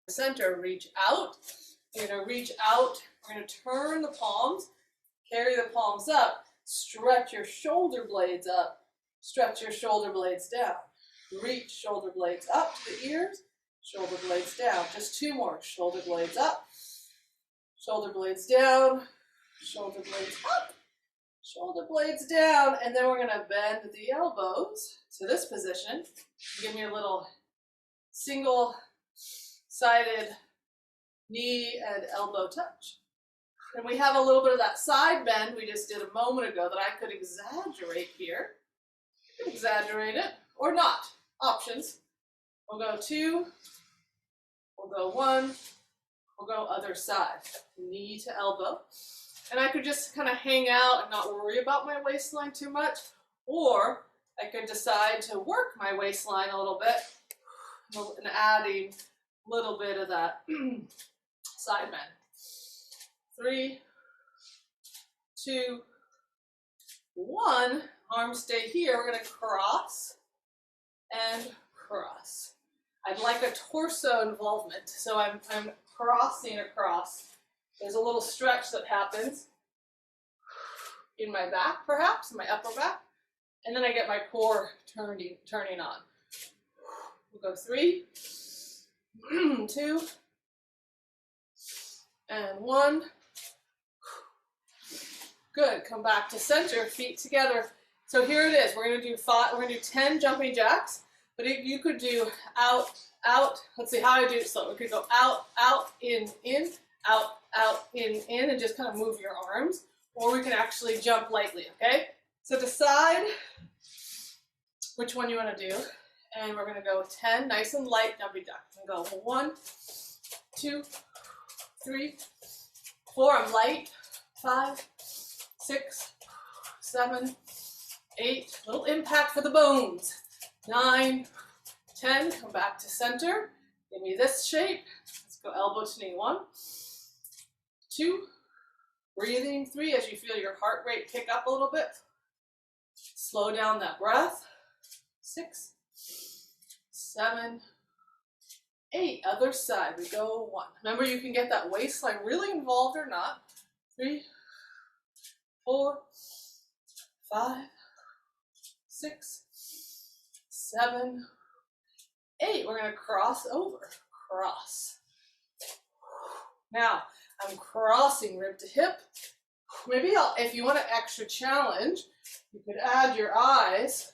center, reach out. You're going to reach out. We're going to turn the palms, carry the palms up, stretch your shoulder blades up, stretch your shoulder blades down. Reach shoulder blades up to the ears, shoulder blades down. Just two more. Shoulder blades up, shoulder blades down, shoulder blades up, shoulder blades down, and then we're going to bend the elbows to this position. Give me a little single-sided knee and elbow touch. And we have a little bit of that side bend we just did a moment ago that I could exaggerate here. You could exaggerate it or not. Options. We'll go 2, we'll go 1, we'll go other side. Knee to elbow. And I could just kind of hang out and not worry about my waistline too much, or I could decide to work my waistline a little bit and adding a little bit of that side bend. 3, 2, 1. Arms stay here. We're going to cross and cross. I'd like a torso involvement, so I'm crossing across. There's a little stretch that happens in my back, perhaps, in my upper back, and then I get my core turning on. We'll go 3, 2, and 1. Good. Come back to center, feet together. So here it is. We're going to do 5. We're going to do 10 jumping jacks. But you could do out, out. Let's see how I do it slow. We could go out, out, in, out, in, and just kind of move your arms. Or we can actually jump lightly. Okay. So decide which one you want to do. And we're going to go 10, nice and light jumping jacks. I'm going to go 1, 2, 3, 4. I'm light. 5, 6, 7, 8. Little impact for the bones. 9, 10. Come back to center. Give me this shape. Let's go elbow to knee. 1, 2. Breathing. 3 as you feel your heart rate pick up a little bit. Slow down that breath. 6, 7, 8. Other side. We go 1. Remember, you can get that waistline really involved or not. 3, 4, 5, 6, 7, 8. We're going to cross over. Cross. Now, I'm crossing rib to hip. Maybe if you want an extra challenge, you could add your eyes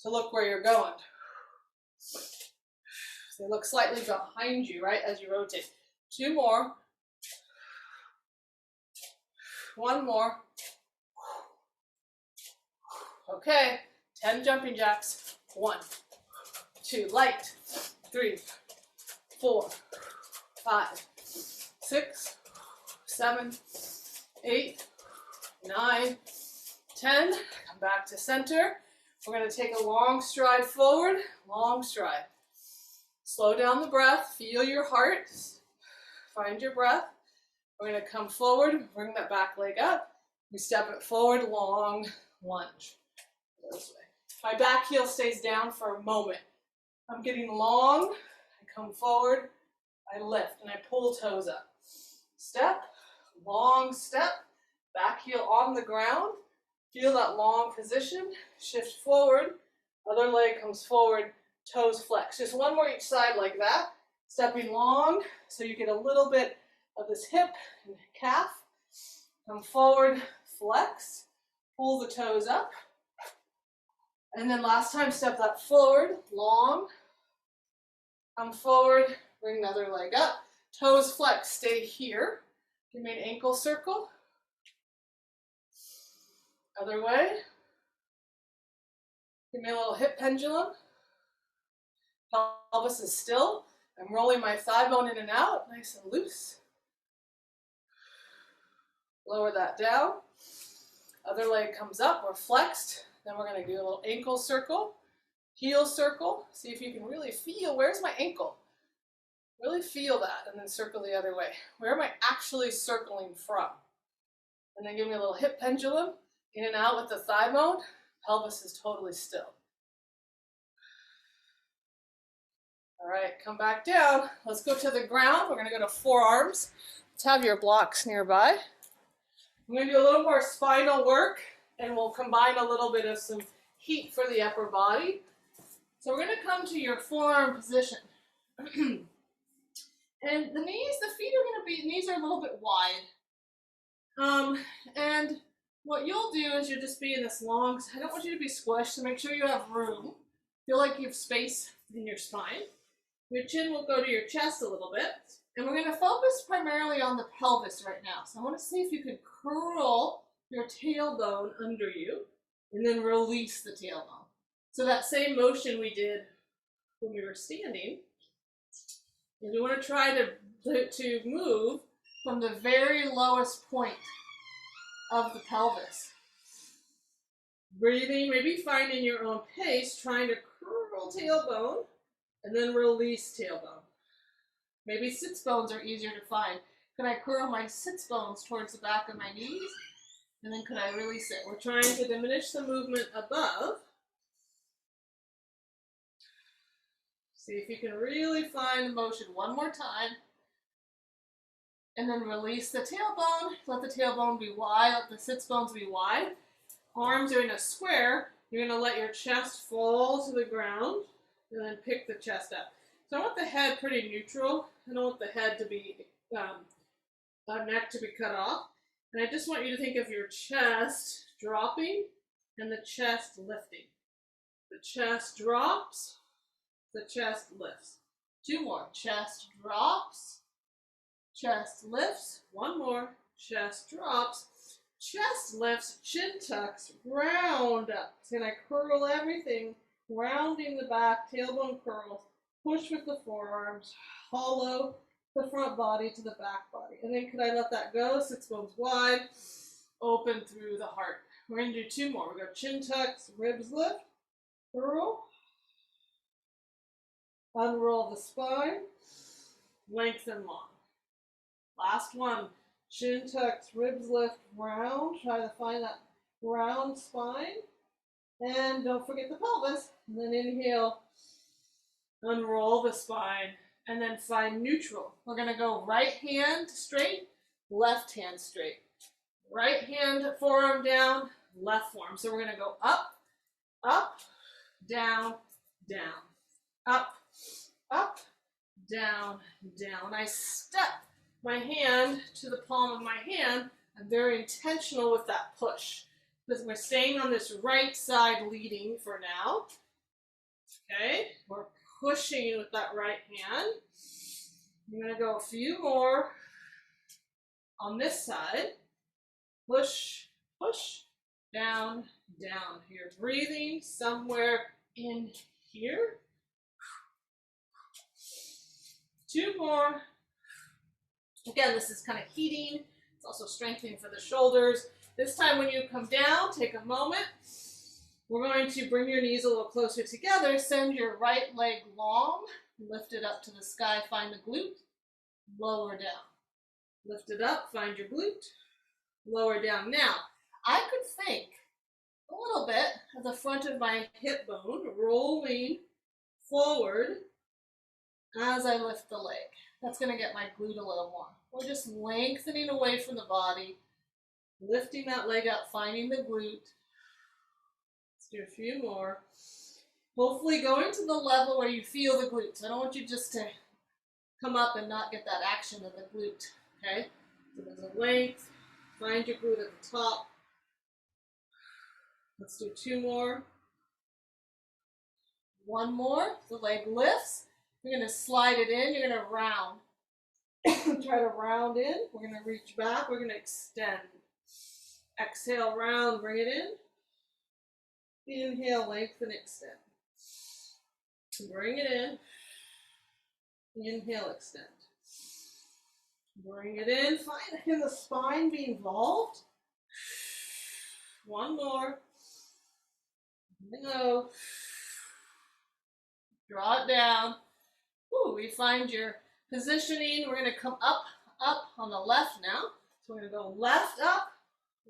to look where you're going. They look slightly behind you, right, as you rotate. 2 more. 1 more. Okay, 10 jumping jacks. 1, 2, light. 3, 4, 5, 6, 7, 8, 9, 10. Come back to center. We're going to take a long stride forward. Long stride. Slow down the breath. Feel your heart. Find your breath. We're going to come forward, bring that back leg up. We step it forward, long lunge. This way. My back heel stays down for a moment. I'm getting long. I come forward. I lift and I pull toes up. Step, long step, back heel on the ground. Feel that long position. Shift forward. Other leg comes forward. Toes flex. Just 1 more each side like that. Stepping long so you get a little bit of this hip and calf. Come forward, flex, pull the toes up. And then last time, step that forward, long. Come forward, bring the other leg up. Toes flex, stay here. Give me an ankle circle. Other way. Give me a little hip pendulum. Pelvis is still. I'm rolling my thigh bone in and out, nice and loose. Lower that down. Other leg comes up, we're flexed. Then we're going to do a little ankle circle, heel circle. See if you can really feel, where's my ankle? Really feel that, and then circle the other way. Where am I actually circling from? And then give me a little hip pendulum, in and out with the thigh bone. Pelvis is totally still. All right, come back down. Let's go to the ground. We're going to go to forearms. Let's have your blocks nearby. I'm going to do a little more spinal work, and we'll combine a little bit of some heat for the upper body. So we're going to come to your forearm position. And the knees, the feet are going to be, knees are a little bit wide. And what you'll do is you'll just be in this long, I don't want you to be squished, so make sure you have room. Feel like you have space in your spine. Your chin will go to your chest a little bit. And we're going to focus primarily on the pelvis right now. So I want to see if you can curl your tailbone under you and then release the tailbone. So that same motion we did when we were standing, and we want to try to move from the very lowest point of the pelvis. Breathing, maybe finding your own pace, trying to curl tailbone and then release tailbone. Maybe sits bones are easier to find. Could I curl my sits bones towards the back of my knees? And then could I release it? We're trying to diminish the movement above. See if you can really find the motion one more time. And then release the tailbone. Let the tailbone be wide. Let the sits bones be wide. Arms are in a square. You're going to let your chest fall to the ground and then pick the chest up. So I want the head pretty neutral. I don't want the head to be, neck to be cut off. And I just want you to think of your chest dropping and the chest lifting. The chest drops, the chest lifts. Two more. Chest drops, chest lifts. One more. Chest drops, chest lifts, chin tucks, round up. So then I curl everything, rounding the back, tailbone curls, push with the forearms, hollow the front body to the back body. And then could I let that go? Sits bones wide, open through the heart. We're going to do two more. We go chin tucks, ribs lift, curl, unroll the spine, lengthen long. Last one. Chin tucks, ribs lift, round. Try to find that round spine. And don't forget the pelvis. And then inhale, unroll the spine, and then find neutral. We're going to go right hand straight, left hand straight. Right hand forearm down, left forearm. So we're going to go up, up, down, down. Up, up, down, down. When I step my hand to the palm of my hand, I'm very intentional with that push. Because we're staying on this right side leading for now. Okay, we're pushing with that right hand. I'm going to go a few more on this side. Push, push, down, down. You're breathing somewhere in here. Two more. Again, this is kind of heating. It's also strengthening for the shoulders. This time when you come down, take a moment. We're going to bring your knees a little closer together. Send your right leg long. Lift it up to the sky. Find the glute. Lower down. Lift it up. Find your glute. Lower down. Now, I could think a little bit at the front of my hip bone, rolling forward as I lift the leg. That's going to get my glute a little more. We're just lengthening away from the body, lifting that leg up, finding the glute. Let's do a few more. Hopefully going to the level where you feel the glutes. I don't want you just to come up and not get that action of the glute, okay? So there's a length. Find your glute at the top. Let's do two more. One more. The leg lifts. You're going to slide it in. You're going to round. Try to round in. We're going to reach back. We're going to extend. Exhale, round. Bring it in. Inhale, lengthen, extend. Bring it in. Inhale, extend. Bring it in. Can the spine be involved? One more. No. Draw it down. Ooh, we find your positioning. We're going to come up, up on the left now. So we're going to go left up,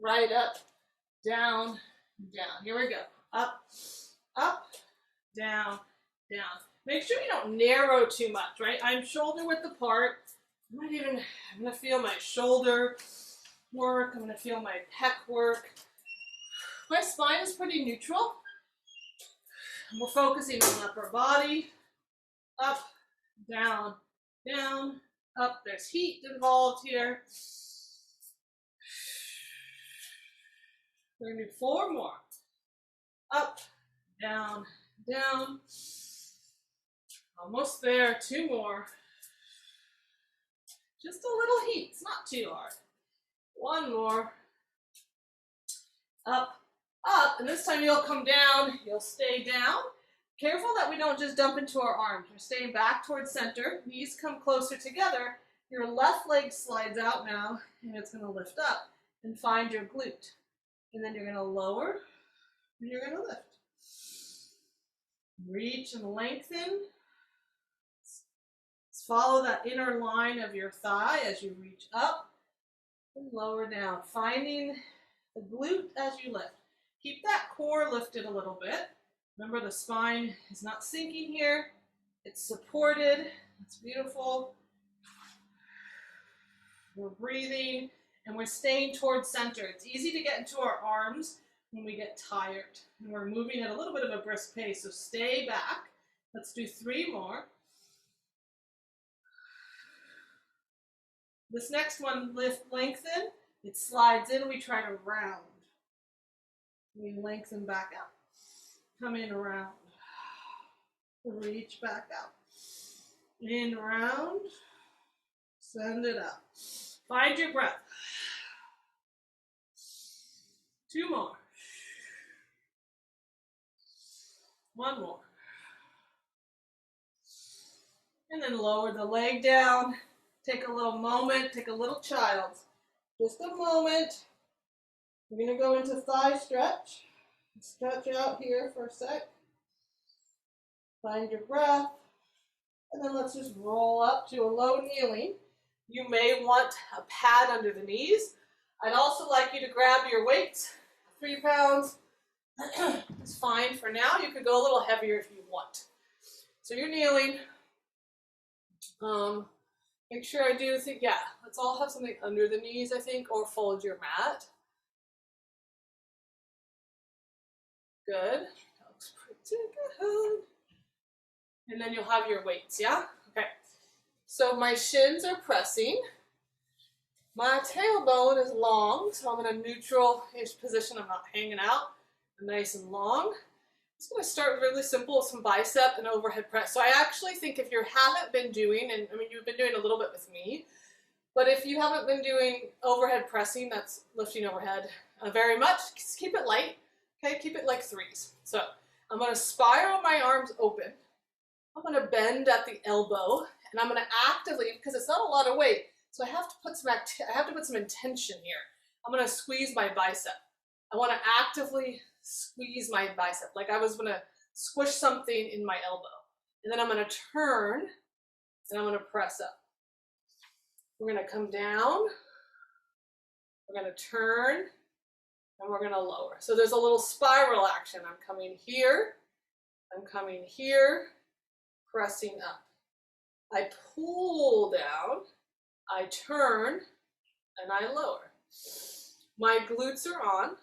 right up, down, down. Here we go. Up, up, down, down. Make sure you don't narrow too much, right? I'm shoulder width apart. I'm gonna feel my shoulder work. I'm gonna feel my pec work. My spine is pretty neutral. We're focusing on upper body, up, down, down, up. There's heat involved here. We're gonna do 4 more. Up, down, down. Almost there, 2 more. Just a little heat, it's not too hard. 1 more. Up, up, and this time you'll come down, you'll stay down. Careful that we don't just dump into our arms. We're staying back towards center, knees come closer together. Your left leg slides out now, and it's gonna lift up and find your glute. And then you're gonna lower, and you're gonna lift. Reach and lengthen. Follow that inner line of your thigh as you reach up and lower down, finding the glute as you lift. Keep that core lifted a little bit. Remember, the spine is not sinking here. It's supported. It's beautiful. We're breathing and we're staying towards center. It's easy to get into our arms when we get tired. And we're moving at a little bit of a brisk pace, so stay back. Let's do 3 more. This next one, lift, lengthen. It slides in, we try to round. We lengthen back out. Come in, round. Reach back out. In, round. Send it up. Find your breath. 2 more. 1 more. And then lower the leg down. Take a little moment, take a little child. Just a moment. We're going to go into thigh stretch. Stretch out here for a sec. Find your breath. And then let's just roll up to a low kneeling. You may want a pad under the knees. I'd also like you to grab your weights. 3 pounds is fine for now. You could go a little heavier if you want. So you're kneeling. Make sure I do think, yeah, let's all have something under the knees, I think, or fold your mat. Good. That looks pretty good. And then you'll have your weights, yeah? Okay. So my shins are pressing. My tailbone is long, so I'm in a neutral-ish position. I'm not hanging out. I'm nice and long. I'm just going to start really simple with some bicep and overhead press. So I actually think if you haven't been doing, and I mean you've been doing a little bit with me, but if you haven't been doing overhead pressing, that's lifting overhead very much, just keep it light, okay? Keep it like 3s. So I'm going to spiral my arms open. I'm going to bend at the elbow, and I'm going to actively, because it's not a lot of weight, so I have to put some intention here. I'm going to squeeze my bicep. I want to actively squeeze my bicep, like I was going to squish something in my elbow. And then I'm going to turn, and I'm going to press up. We're going to come down, we're going to turn, and we're going to lower. So there's a little spiral action. I'm coming here, pressing up. I pull down, I turn, and I lower. My glutes are on,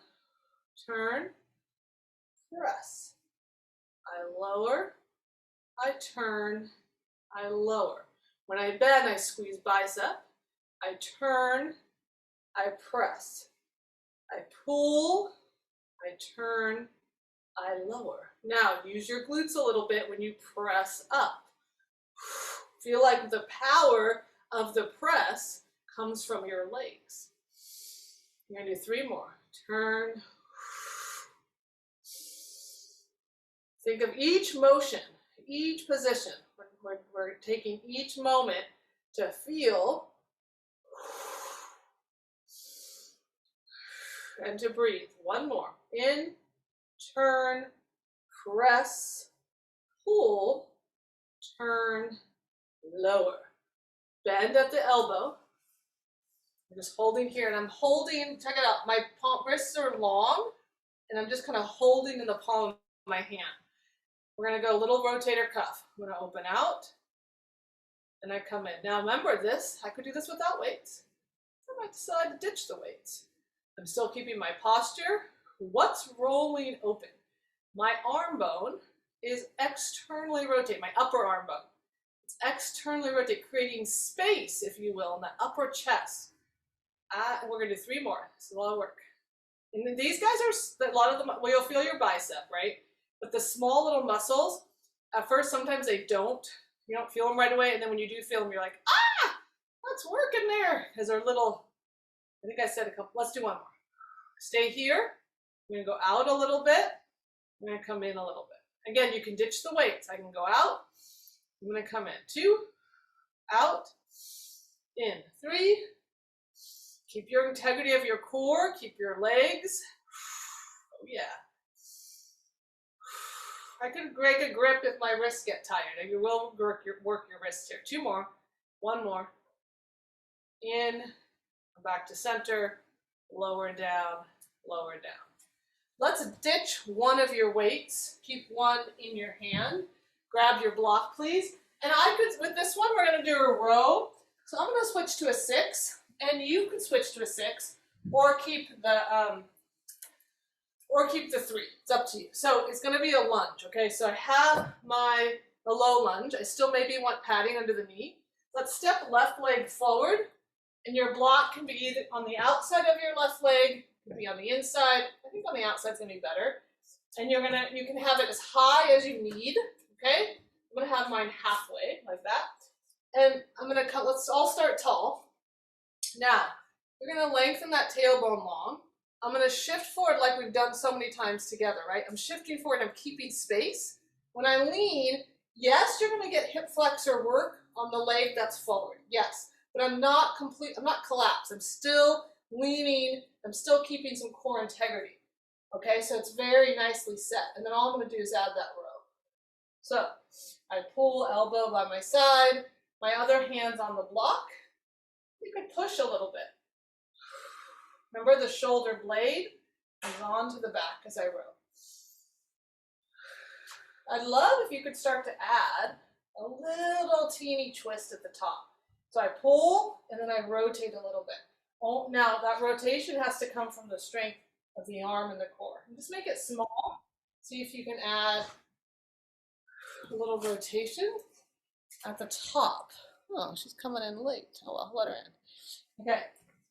turn, press. I lower, I turn, I lower. When I bend, I squeeze bicep. I turn, I press. I pull, I turn, I lower. Now, use your glutes a little bit when you press up. Feel like the power of the press comes from your legs. You're going to do 3 more. Turn. Think of each motion, each position. We're taking each moment to feel and to breathe. 1 more. In, turn, press, pull, turn, lower. Bend at the elbow. I'm just holding here, and I'm holding, check it out, my wrists are long, and I'm just kind of holding in the palm of my hand. We're going to go little rotator cuff. I'm going to open out, and I come in. Now remember this, I could do this without weights. I might decide to ditch the weights. I'm still keeping my posture. What's rolling open? My arm bone is externally rotating, my upper arm bone. It's externally rotating, creating space, if you will, in the upper chest. And we're going to do 3 more. It's a lot of work. And then these guys are, a lot of them, well, you'll feel your bicep, right? But the small little muscles, at first, sometimes you don't feel them right away. And then when you do feel them, you're like, ah, let's work in there. Because they're little, I think I said a couple, let's do 1 more. Stay here. I'm going to go out a little bit. I'm going to come in a little bit. Again, you can ditch the weights. I can go out. I'm going to come in. 2, out, in. 3. Keep your integrity of your core. Keep your legs. Oh, yeah. I can break a grip if my wrists get tired. And you will work your wrists here. 2 more. 1 more. In. Back to center. Lower down. Lower down. Let's ditch one of your weights. Keep one in your hand. Grab your block, please. And with this one, we're going to do a row. So I'm going to switch to a 6, and you can switch to a 6, or keep the 3. It's up to you. So it's going to be a lunge, okay? So I have a low lunge. I still maybe want padding under the knee. Let's step left leg forward, and your block can be either on the outside of your left leg, it can be on the inside. I think on the outside is going to be better. And you can have it as high as you need, okay? I'm going to have mine halfway, like that. And I'm going to let's all start tall. Now, we're going to lengthen that tailbone long. I'm going to shift forward like we've done so many times together, right? I'm shifting forward, I'm keeping space. When I lean, yes, you're going to get hip flexor work on the leg that's forward, yes. But I'm not collapsed. I'm still leaning, I'm still keeping some core integrity. Okay, so it's very nicely set. And then all I'm going to do is add that row. So I pull elbow by my side, my other hand's on the block. You can push a little bit. Remember the shoulder blade is onto the back as I row. I'd love if you could start to add a little teeny twist at the top. So I pull and then I rotate a little bit. Oh, now that rotation has to come from the strength of the arm and the core. And just make it small. See if you can add a little rotation at the top. Oh, she's coming in late. Oh well, let her in. Okay,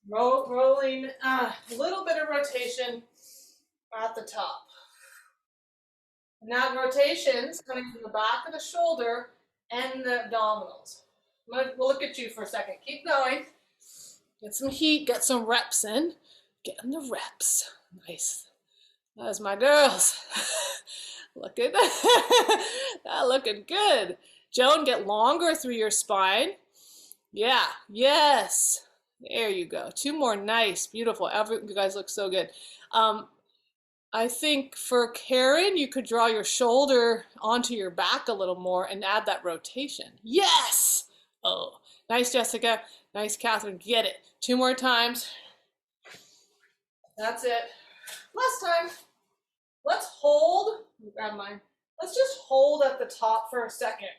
rolling a little bit of rotation at the top. And that rotation's coming from the back of the shoulder and the abdominals. We'll look at you for a second. Keep going. Get some heat, get some reps in. Getting the reps. Nice. That's my girls. Looking good. Joan, get longer through your spine. Yeah, yes. There you go. 2 more. Nice, beautiful. You guys look so good. I think for Karen, you could draw your shoulder onto your back a little more and add that rotation. Yes! Oh, nice, Jessica. Nice, Catherine. Get it. 2 more times. That's it. Last time. Let's hold. Grab mine. Let's just hold at the top for a second.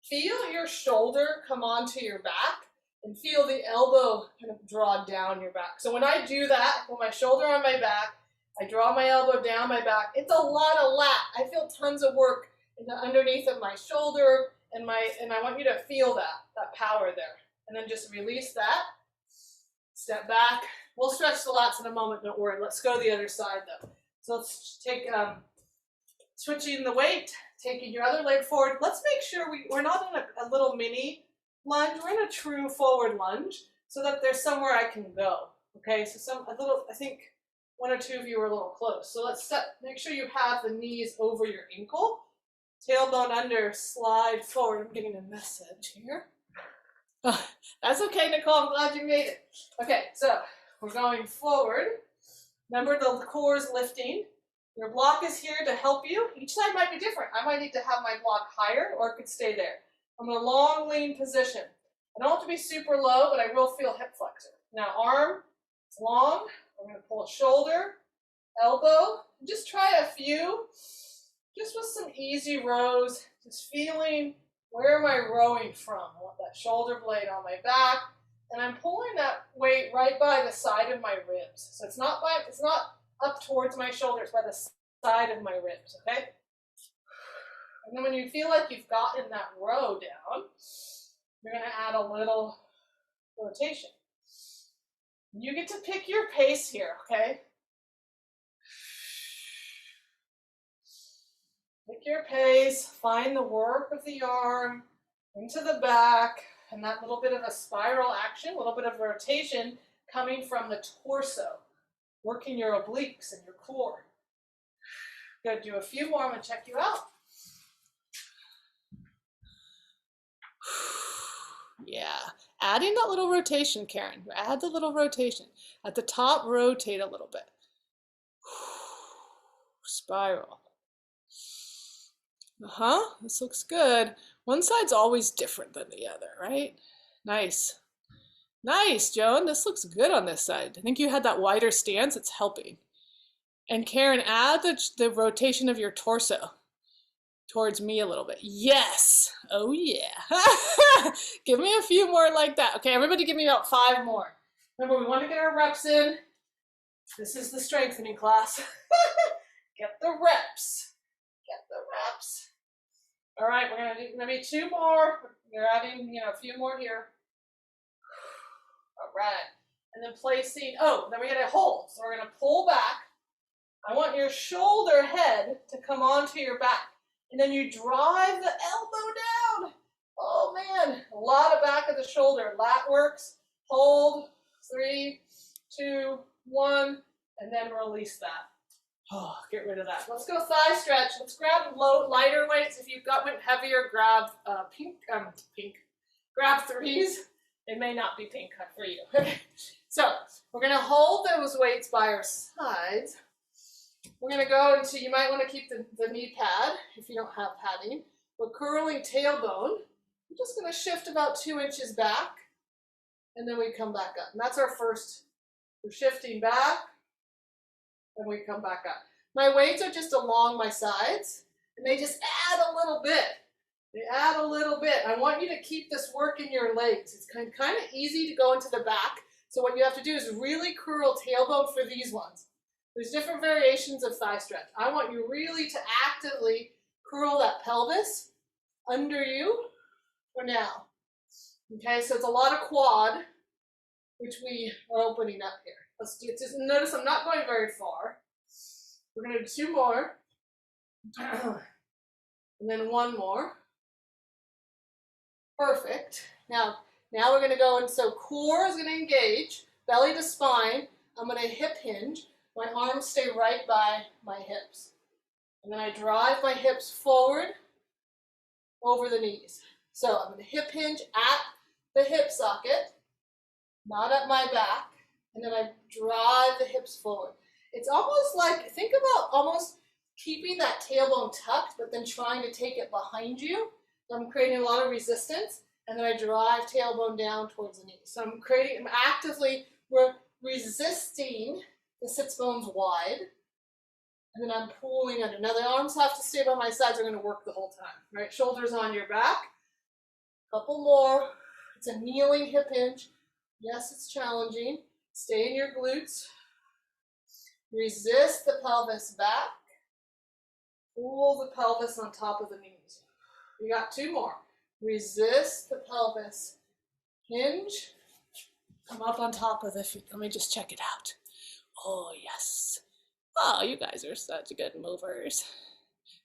Feel your shoulder come onto your back and feel the elbow kind of draw down your back. So when I do that, put my shoulder on my back, I draw my elbow down my back. It's a lot of lat. I feel tons of work in the underneath of my shoulder and I want you to feel that power there. And then just release that. Step back. We'll stretch the lats in a moment, don't worry. Let's go the other side though. So let's take, switching the weight, taking your other leg forward. Let's make sure we're not in a little mini lunge. We're in a true forward lunge so that there's somewhere I can go. Okay, so I think 1 or 2 of you are a little close. So let's make sure you have the knees over your ankle. Tailbone under, slide forward. I'm getting a message here. Oh, that's okay, Nicole. I'm glad you made it. Okay, so we're going forward. Remember the core is lifting. Your block is here to help you. Each side might be different. I might need to have my block higher or it could stay there. I'm in a long lean position. I don't have to be super low, but I will feel hip flexor. Now arm, it's long. I'm going to pull a shoulder, elbow, and just try a few. just with some easy rows, just feeling where am I rowing from? I want that shoulder blade on my back, and I'm pulling that weight right by the side of my ribs. So it's not up towards my shoulders, by the side of my ribs, okay? And then when you feel like you've gotten that row down, you're going to add a little rotation. You get to pick your pace here, okay? Pick your pace, find the work of the arm into the back, and that little bit of a spiral action, a little bit of rotation coming from the torso, working your obliques and your core. I'm going to do a few more. I'm going to check you out. Yeah, adding that little rotation, Karen. Add the little rotation. At the top, rotate a little bit. Spiral. This looks good. One side's always different than the other, right? Nice. Nice, Joan. This looks good on this side. I think you had that wider stance. It's helping. And Karen, add the rotation of your torso towards me a little bit. Yes. Oh, yeah. Give me a few more like that. Okay, everybody give me about 5 more. Remember, we want to get our reps in. This is the strengthening class. Get the reps. Get the reps. All right, we're going to do maybe 2 more. You're adding, a few more here. All right. And then placing, then we get a hold. So we're going to pull back. I want your shoulder head to come onto your back. And then you drive the elbow down. Oh, man. A lot of back of the shoulder. Lat works. Hold. 3, 2, 1. And then release that. Oh, get rid of that. Let's go thigh stretch. Let's grab lighter weights. If you've got one heavier, grab grab 3s. It may not be pink for you. So we're going to hold those weights by our sides. We're going to go into, you might want to keep the knee pad if you don't have padding. We're curling tailbone. We're just going to shift about 2 inches back, and then we come back up. And that's our first. We're shifting back. And we come back up. My weights are just along my sides, and they just add a little bit. They add a little bit. I want you to keep this work in your legs. It's kind of easy to go into the back. So what you have to do is really curl tailbone for these ones. There's different variations of thigh stretch. I want you really to actively curl that pelvis under you for now. Okay, so it's a lot of quad, which we are opening up here. Let's do it. Just notice I'm not going very far. We're going to do 2 more. And then 1 more. Perfect. Now we're going to go in. So core is going to engage, belly to spine. I'm going to hip hinge. My arms stay right by my hips. And then I drive my hips forward over the knees. So I'm going to hip hinge at the hip socket, not at my back. And then I drive the hips forward. It's almost like, think about almost keeping that tailbone tucked, but then trying to take it behind you. So I'm creating a lot of resistance, and then I drive tailbone down towards the knee. So I'm actively resisting the sits bones wide, and then I'm pulling under. Now the arms have to stay by my sides. They're going to work the whole time, right? Shoulders on your back. Couple more. It's a kneeling hip hinge. Yes, it's challenging. Stay in your glutes. Resist the pelvis back. Pull the pelvis on top of the knees. We got 2 more. Resist the pelvis. Hinge. Come up on top of the feet. Let me just check it out. Oh, yes. Oh, you guys are such good movers.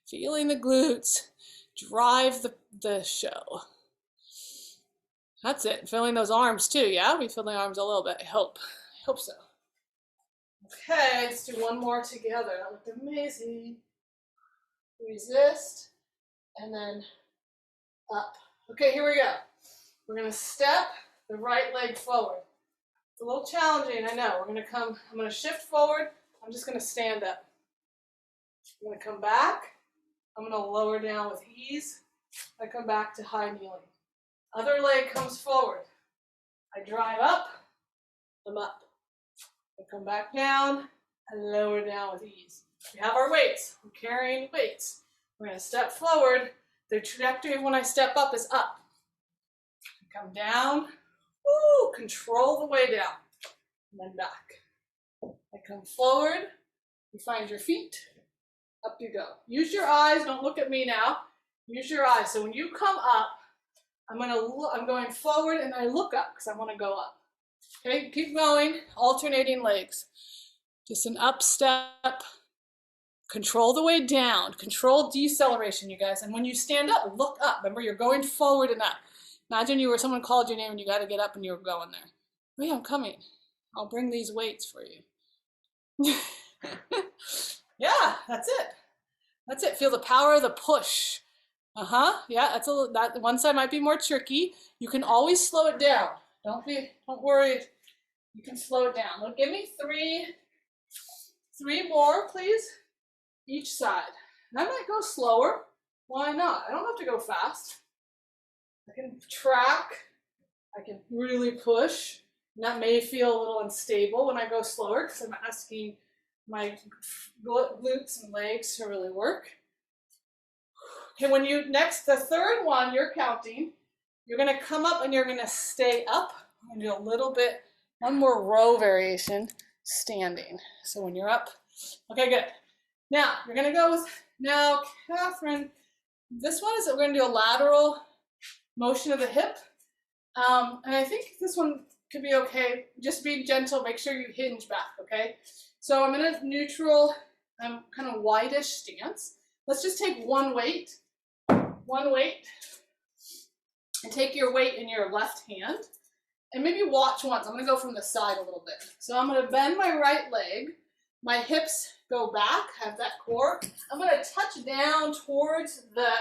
Feeling the glutes. Drive the show. That's it. Feeling those arms too, yeah? We feel the arms a little bit, I hope. I hope so. Okay, let's do 1 more together. That looked amazing. Resist, and then up. Okay, here we go. We're going to step the right leg forward. It's a little challenging, I know. I'm going to shift forward. I'm just going to stand up. I'm going to come back. I'm going to lower down with ease. I come back to high kneeling. Other leg comes forward. I drive up. I'm up. I come back down and lower down with ease. We have our weights. We're carrying weights. We're going to step forward. The trajectory of when I step up is up. Come down. Woo, control the way down. And then back. I come forward. You find your feet. Up you go. Use your eyes. Don't look at me now. Use your eyes. So when you come up, I'm going forward and I look up because I want to go up. Okay, keep going. Alternating legs. Just an up step. Control the way down. Control deceleration, you guys. And when you stand up, look up. Remember, you're going forward and up. Imagine someone called your name and you got to get up and you're going there. Oh yeah, I'm coming. I'll bring these weights for you. Yeah, that's it. That's it. Feel the power of the push. Yeah, that one side might be more tricky. You can always slow it down. Don't worry. You can slow it down. Well, give me three more, please. Each side. And I might go slower. Why not? I don't have to go fast. I can track. I can really push. And that may feel a little unstable when I go slower because I'm asking my glutes and legs to really work. Okay, the third one you're counting, you're going to come up and you're going to stay up. I'm going to do a little bit, one more row variation, standing. So when you're up, okay, good. Now, you're going to go with, Catherine, this one is we're going to do a lateral motion of the hip. And I think this one could be okay. Just be gentle, make sure you hinge back, okay? So I'm in a neutral, kind of wide-ish stance. Let's just take one weight, and take your weight in your left hand. And maybe watch once. I'm going to go from the side a little bit. So I'm going to bend my right leg. My hips go back, have that core. I'm going to touch down towards the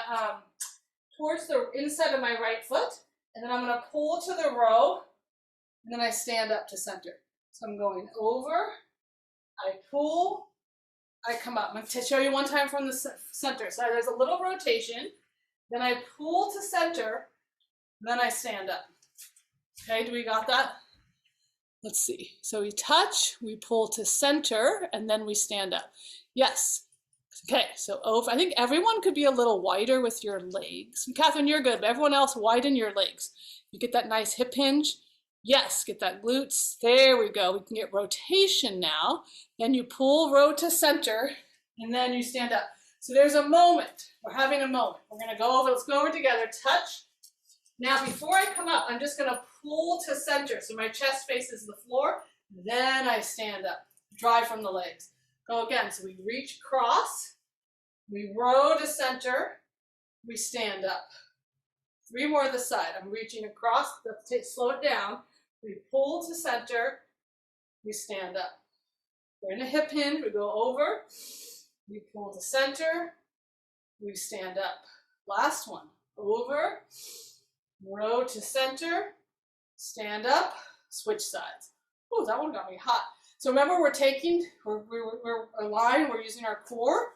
inside of my right foot, and then I'm going to pull to the row, and then I stand up to center. So I'm going over, I pull, I come up. I'm going to show you one time from the center. So there's a little rotation, then I pull to center, then I stand up. Okay, do we got that? Let's see. So we touch, we pull to center, and then we stand up. Yes. Okay, so over. I think everyone could be a little wider with your legs. Catherine, you're good, but everyone else, widen your legs. You get that nice hip hinge. Yes, get that glutes. There we go. We can get rotation now. Then you pull, row to center, and then you stand up. So there's a moment. We're having a moment. We're going to go over. Let's go over together. Touch. Now, before I come up, I'm just going to pull to center. So my chest faces the floor. Then I stand up. Drive from the legs. Go again. So we reach across. We row to center. We stand up. 3 more this side. I'm reaching across. Let's slow it down. We pull to center. We stand up. We're in a hip hinge. We go over. We pull to center. We stand up. Last one. Over. Row to center. Stand up. Switch sides. Oh, that one got me hot. So remember, we're aligned. We're using our core.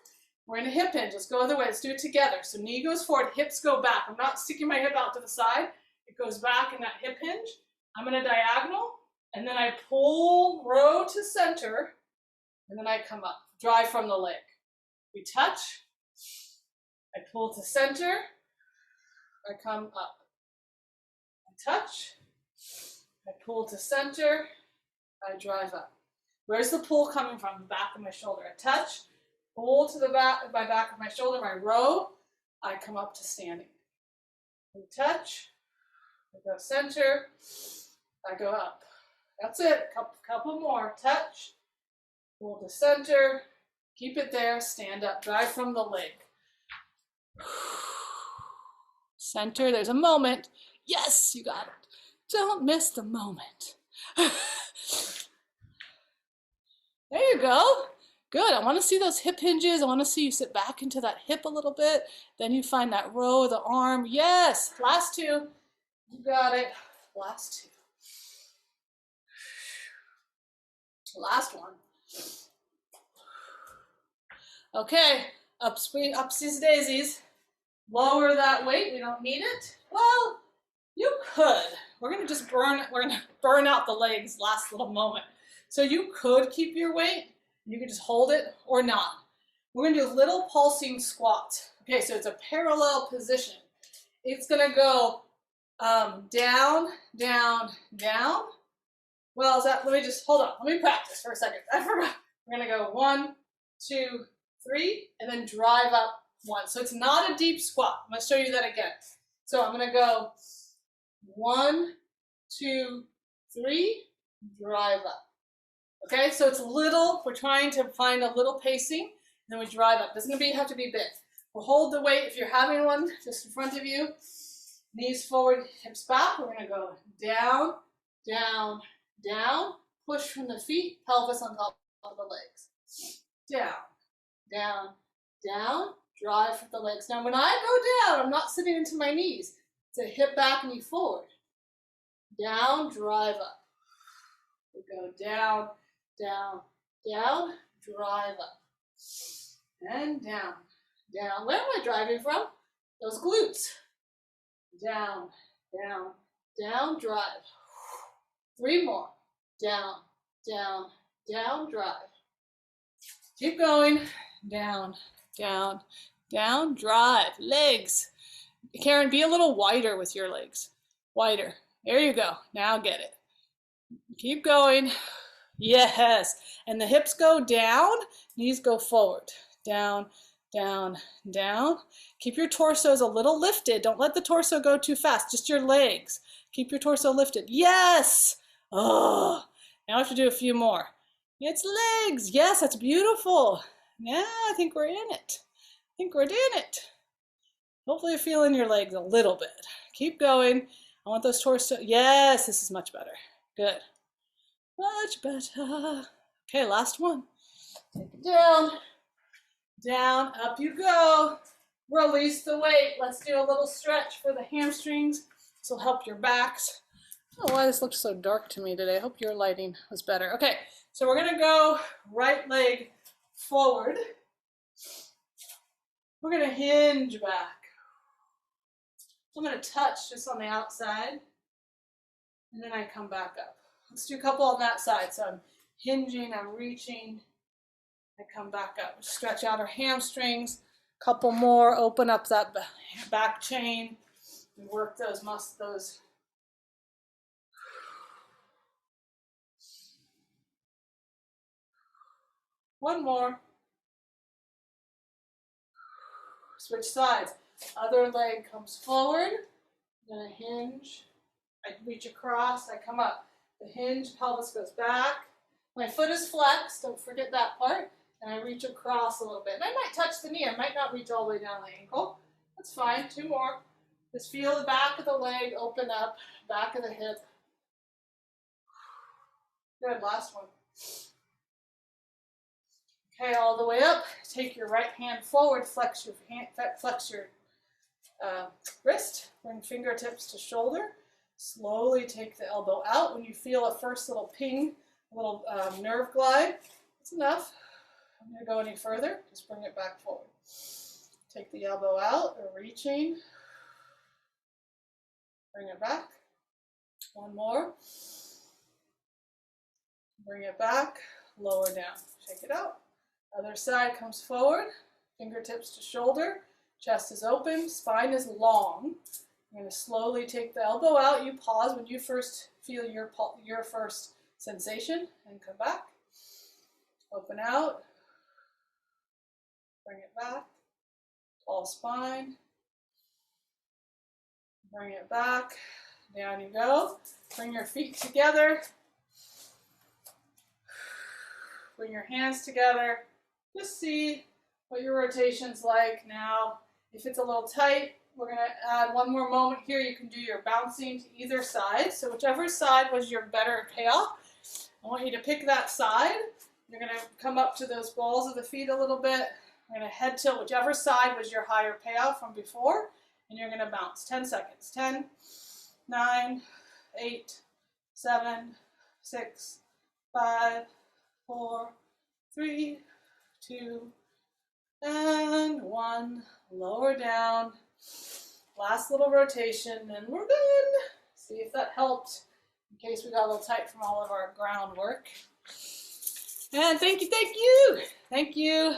We're in a hip hinge. Let's go the other way. Let's do it together. So knee goes forward, hips go back. I'm not sticking my hip out to the side. It goes back in that hip hinge. I'm in a diagonal, and then I pull, row to center, and then I come up. Drive from the leg. We touch. I pull to center. I come up. I touch. I pull to center. I drive up. Where's the pull coming from? The back of my shoulder. I touch. Pull to the back of my shoulder, my row. I come up to standing. I touch. I go center. I go up. That's it. Couple more. Touch. Pull to center. Keep it there. Stand up. Drive from the leg. Center. There's a moment. Yes, you got it. Don't miss the moment. There you go. Good. I want to see those hip hinges. I want to see you sit back into that hip a little bit. Then you find that row of the arm. Yes. Last 2. You got it. Last 2. Last one. Okay. Upsies daisies. Lower that weight. We don't need it. Well, you could. We're going to just burn out the legs last little moment. So you could keep your weight. You can just hold it or not. We're going to do a little pulsing squat. Okay, so it's a parallel position. It's going to go down, down, down. Well, let me just, hold on. Let me practice for a second. I forgot. We're going to go 1, 2, 3, and then drive up 1. So it's not a deep squat. I'm going to show you that again. So I'm going to go 1, 2, 3, drive up. Okay, so it's little, we're trying to find a little pacing, then we drive up. Doesn't have to be big. We'll hold the weight if you're having one just in front of you. Knees forward, hips back. We're gonna go down, down, down. Push from the feet, pelvis on top of the legs. Down, down, down. Drive with the legs. Now when I go down, I'm not sitting into my knees. It's a hip back, knee forward. Down, drive up. We go down, down, down, drive up. And down, down. Where am I driving from? Those glutes. Down, down, down, drive. 3 more. Down, down, down, drive. Keep going. Down, down, down, drive. Legs. Karen, be a little wider with your legs. Wider. There you go. Now get it. Keep going. Yes. And the hips go down, knees go forward. Down, down, down. Keep your torsos a little lifted. Don't let the torso go too fast. Just your legs. Keep your torso lifted. Yes. Oh, now I have to do a few more. It's legs. Yes, that's beautiful. Yeah, I think we're in it. I think we're in it. Hopefully you're feeling your legs a little bit. Keep going. I want those torso. Yes, this is much better. Good. Much better. Okay, last one. Take it down. Down, up you go. Release the weight. Let's do a little stretch for the hamstrings. This will help your backs. I don't know why this looks so dark to me today. I hope your lighting was better. Okay, so we're going to go right leg forward. We're going to hinge back. I'm going to touch just on the outside, and then I come back up. Let's do a couple on that side. So I'm hinging, I'm reaching, I come back up. Stretch out our hamstrings. Couple more, open up that back chain, and work those muscles. One more. Switch sides. Other leg comes forward. I'm going to hinge. I reach across. I come up. The hinge, pelvis goes back. My foot is flexed. Don't forget that part. And I reach across a little bit. And I might touch the knee. I might not reach all the way down the ankle. That's fine. 2 more. Just feel the back of the leg open up. Back of the hip. Good. Last one. Okay, all the way up. Take your right hand forward. Flex your wrist. Bring fingertips to shoulder. Slowly take the elbow out. When you feel a first little ping, a little nerve glide, that's enough. I'm going to go any further. Just bring it back forward. Take the elbow out, or reaching. Bring it back. One more. Bring it back. Lower down. Shake it out. Other side comes forward. Fingertips to shoulder. Chest is open. Spine is long. I'm going to slowly take the elbow out. You pause when you first feel your first sensation and come back. Open out. Bring it back. Tall spine. Bring it back. Down you go. Bring your feet together. Bring your hands together. Just see what your rotation's like now. If it's a little tight, we're going to add one more moment here. You can do your bouncing to either side. So whichever side was your better payoff, I want you to pick that side. You're going to come up to those balls of the feet a little bit. You're going to head tilt whichever side was your higher payoff from before, and you're going to bounce. 10 seconds. 10, 9, 8, 7, 6, 5, 4, 3, 2, and 1. Lower down. Last little rotation, and we're done. See if that helped, in case we got a little tight from all of our groundwork. And thank you, thank you. Thank you.